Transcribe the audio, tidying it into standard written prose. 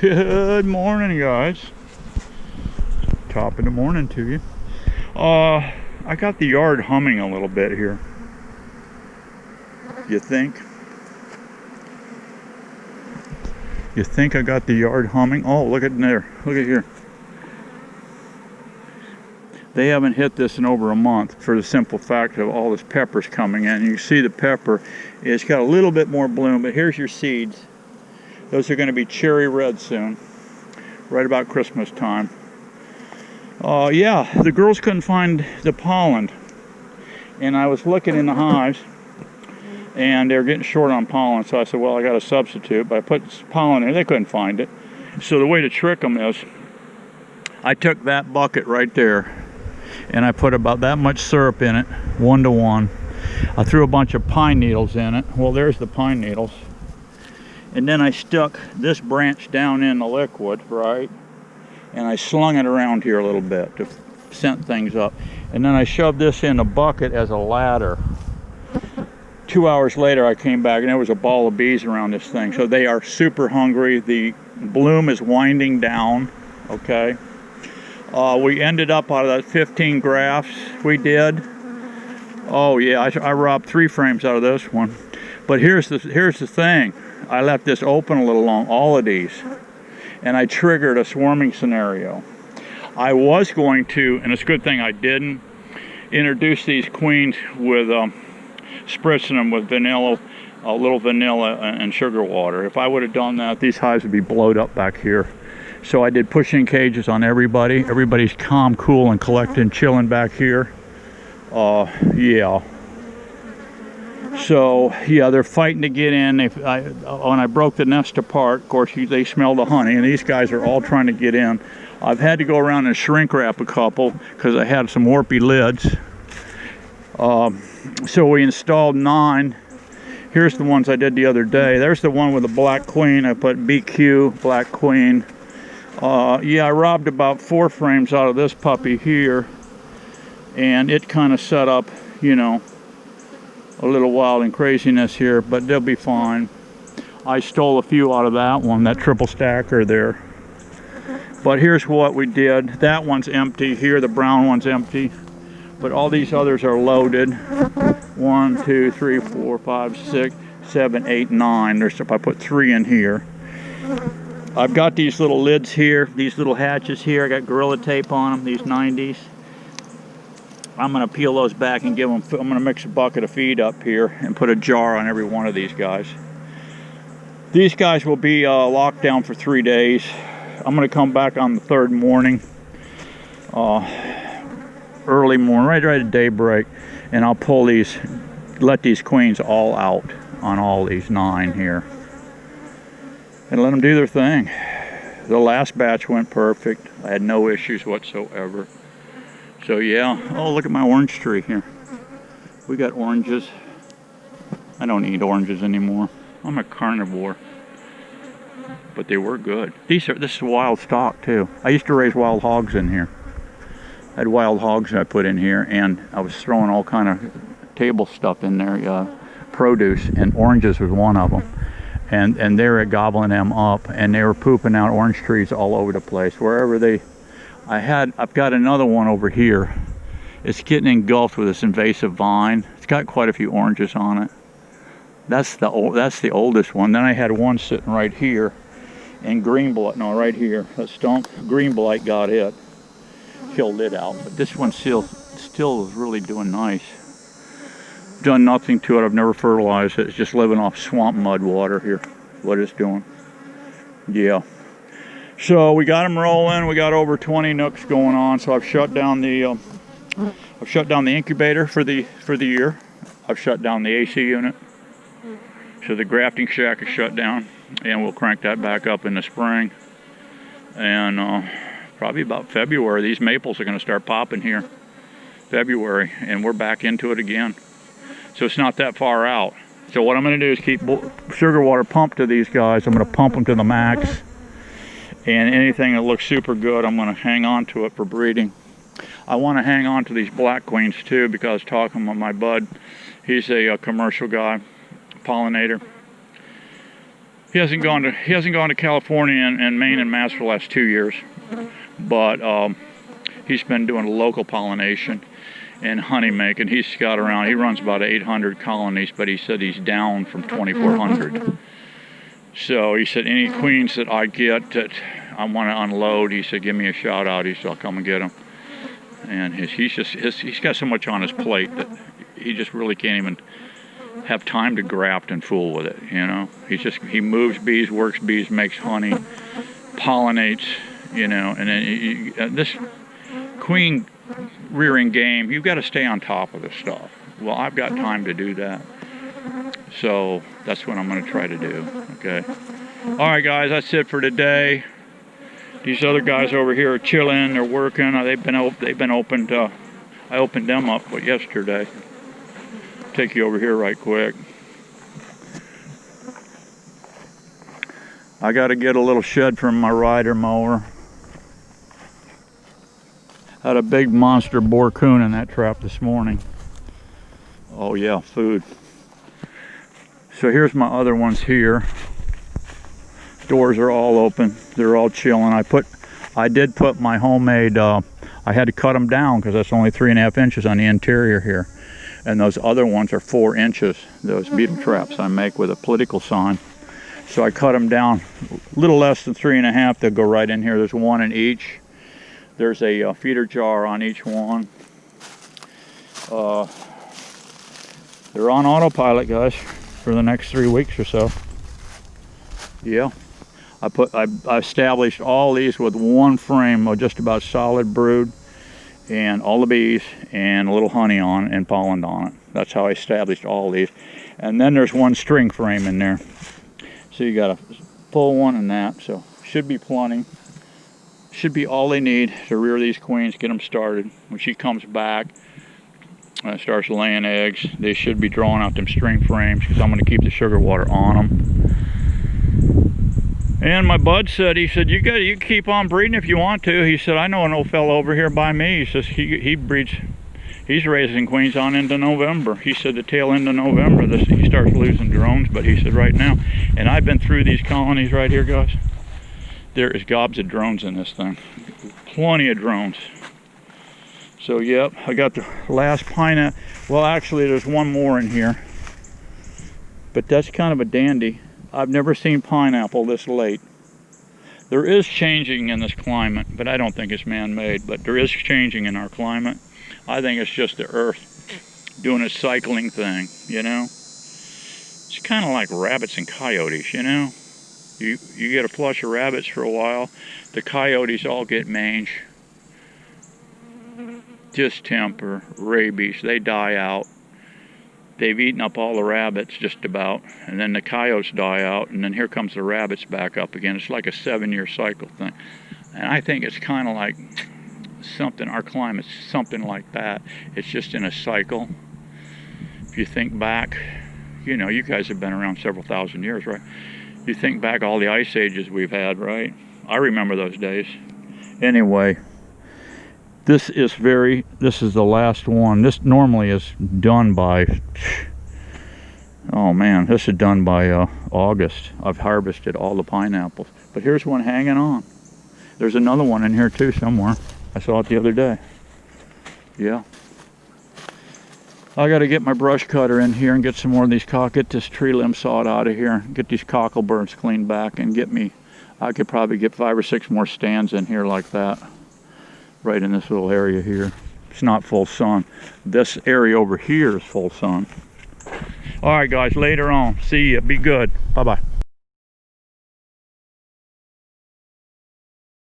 Good morning, guys. Top of the morning to you. I got the yard humming a little bit here. You think? You think I got the yard humming? Oh, look at there. Look at here. They haven't hit this in over a month for the simple fact of all this pepper's coming in. You see the pepper, it's got a little bit more bloom, but here's your seeds. Those are going to be cherry red soon, right about Christmas time. Yeah, the girls couldn't find the pollen, and I was looking in the hives, and they're getting short on pollen, so I said, well, I got a substitute, but I put pollen in, they couldn't find it. So the way to trick them is, I took that bucket right there, and I put about that much syrup in it, 1 to 1. I threw a bunch of pine needles in it. Well, there's the pine needles. And then I stuck this branch down in the liquid, right? And I slung it around here a little bit to scent things up. And then I shoved this in a bucket as a ladder. 2 hours later, I came back and there was a ball of bees around this thing. So they are super hungry. The bloom is winding down, okay? We ended up out of that 15 grafts we did. Oh yeah, I robbed 3 frames out of this one. But here's the thing. I left this open a little long, all of these, and I triggered a swarming scenario. I was going to, and it's a good thing I didn't, introduce these queens with spritzing them with vanilla, a little vanilla and sugar water. If I would have done that, these hives would be blowed up back here. So I did pushing cages on everybody. Everybody's calm, cool, and collected, chilling back here. Yeah. So yeah, they're fighting to get in. When I broke the nest apart, of course, they smell the honey, and these guys are all trying to get in. I've had to go around and shrink wrap a couple because I had some warpy lids. So we installed 9. Here's the ones I did the other day. There's the one with the black queen. I put BQ, black queen. Yeah, I robbed about 4 frames out of this puppy here, and it kind of set up, you know, a little wild and craziness here, but they'll be fine. I stole a few out of that one, that triple stacker there. But here's what we did. That one's empty here, the brown one's empty, but all these others are loaded. 1, 2, 3, 4, 5, 6, 7, 8, 9. There's, if I put 3 in here. I've got these little lids here, these little hatches here. I got Gorilla Tape on them, these 90s. I'm going to peel those back and give them, I'm going to mix a bucket of feed up here and put a jar on every one of these guys. These guys will be locked down for 3 days. I'm going to come back on the 3rd morning, early morning, right at daybreak, and I'll pull these, let these queens all out on all these 9 here. And let them do their thing. The last batch went perfect. I had no issues whatsoever. So yeah, oh, look at my orange tree here. We got oranges. I don't eat oranges anymore. I'm a carnivore. But they were good. This is wild stock too. I used to raise wild hogs in here. I had wild hogs I put in here, and I was throwing all kind of table stuff in there, produce, and oranges was one of them. And they were gobbling them up, and they were pooping out orange trees all over the place. Wherever they, I've got another one over here. It's getting engulfed with this invasive vine. It's got quite a few oranges on it. That's the oldest one. Then I had one sitting right here, and green blight, no, right here. That stump, green blight got it, killed it out. But this one still is really doing nice. Done nothing to it. I've never fertilized it. It's just living off swamp mud water here. What it's doing. Yeah. So we got them rolling. We got over 20 nooks going on. So I've shut down the incubator for the year. I've shut down the AC unit. So the grafting shack is shut down, and we'll crank that back up in the spring. And probably about February, these maples are going to start popping here. February, and we're back into it again. So it's not that far out. So what I'm going to do is keep sugar water pumped to these guys. I'm going to pump them to the max. And anything that looks super good, I'm going to hang on to it for breeding. I want to hang on to these black queens too, because I was talking with my bud. He's a commercial guy, pollinator. He hasn't gone to California and Maine and Mass for the last 2 years, but he's been doing local pollination and honey making. He's got around, he runs about 800 colonies, but he said he's down from 2,400. So he said any queens that I get that I want to unload, he said give me a shout out. He said I'll come and get them. And he's got so much on his plate that he just really can't even have time to graft and fool with it, you know. He moves bees, works bees, makes honey, pollinates, you know. And then this queen rearing game, you've got to stay on top of this stuff. Well, I've got time to do that, so that's what I'm going to try to do. Okay. All right, guys, that's it for today. These other guys over here are chilling. They're working. They've been opened. I opened them up yesterday. Take you over here right quick. I got to get a little shed from my rider mower. Had a big monster boar coon in that trap this morning. Oh yeah, food. So here's my other ones here. Doors are all open. They're all chilling. I did put my homemade, I had to cut them down because that's only 3.5 inches on the interior here. And those other ones are 4 inches, those beetle traps I make with a political sign. So I cut them down a little less than 3.5. They'll go right in here. There's one in each. There's a feeder jar on each one. They're on autopilot, guys, for the next 3 weeks or so. Yeah. I established all these with one frame of just about solid brood and all the bees and a little honey on it and pollen on it. That's how I established all these. And then there's one string frame in there. So you got a full one and that, so should be plenty. Should be all they need to rear these queens, get them started. When she comes back, starts laying eggs, they should be drawing out them string frames because I'm going to keep the sugar water on them. And my bud said, he said, you can keep on breeding if you want to. He said, I know an old fellow over here by me. He says he breeds, he's raising queens on into November. He said the tail end of November, he starts losing drones, but he said right now, and I've been through these colonies right here, guys. There is gobs of drones in this thing. Plenty of drones. So yep, I got the last pineapple. Well, actually there's one more in here, but that's kind of a dandy. I've never seen pineapple this late. There is changing in this climate, but I don't think it's man-made, but there is changing in our climate. I think it's just the earth doing its cycling thing, you know? It's kind of like rabbits and coyotes, you know? You get a flush of rabbits for a while, the coyotes all get mange, distemper, rabies, they die out. They've eaten up all the rabbits just about, and then the coyotes die out, and then here comes the rabbits back up again. It's like a 7-year cycle thing. And I think it's kind of like something, our climate's something like that. It's just in a cycle. If you think back, you know, you guys have been around several thousand years, right? You think back all the ice ages we've had, right? I remember those days. Anyway, this is the last one. This normally is done by, oh man, this is done by August. I've harvested all the pineapples. But here's one hanging on. There's another one in here too somewhere. I saw it the other day. Yeah. I got to get my brush cutter in here and get some more of these, get this tree limb sawed out of here, get these cockleburns cleaned back, and get me, I could probably get 5 or 6 more stands in here like that. Right in this little area here. It's not full sun. This area over here is full sun. All right, guys, later on. See ya. Be good. Bye-bye.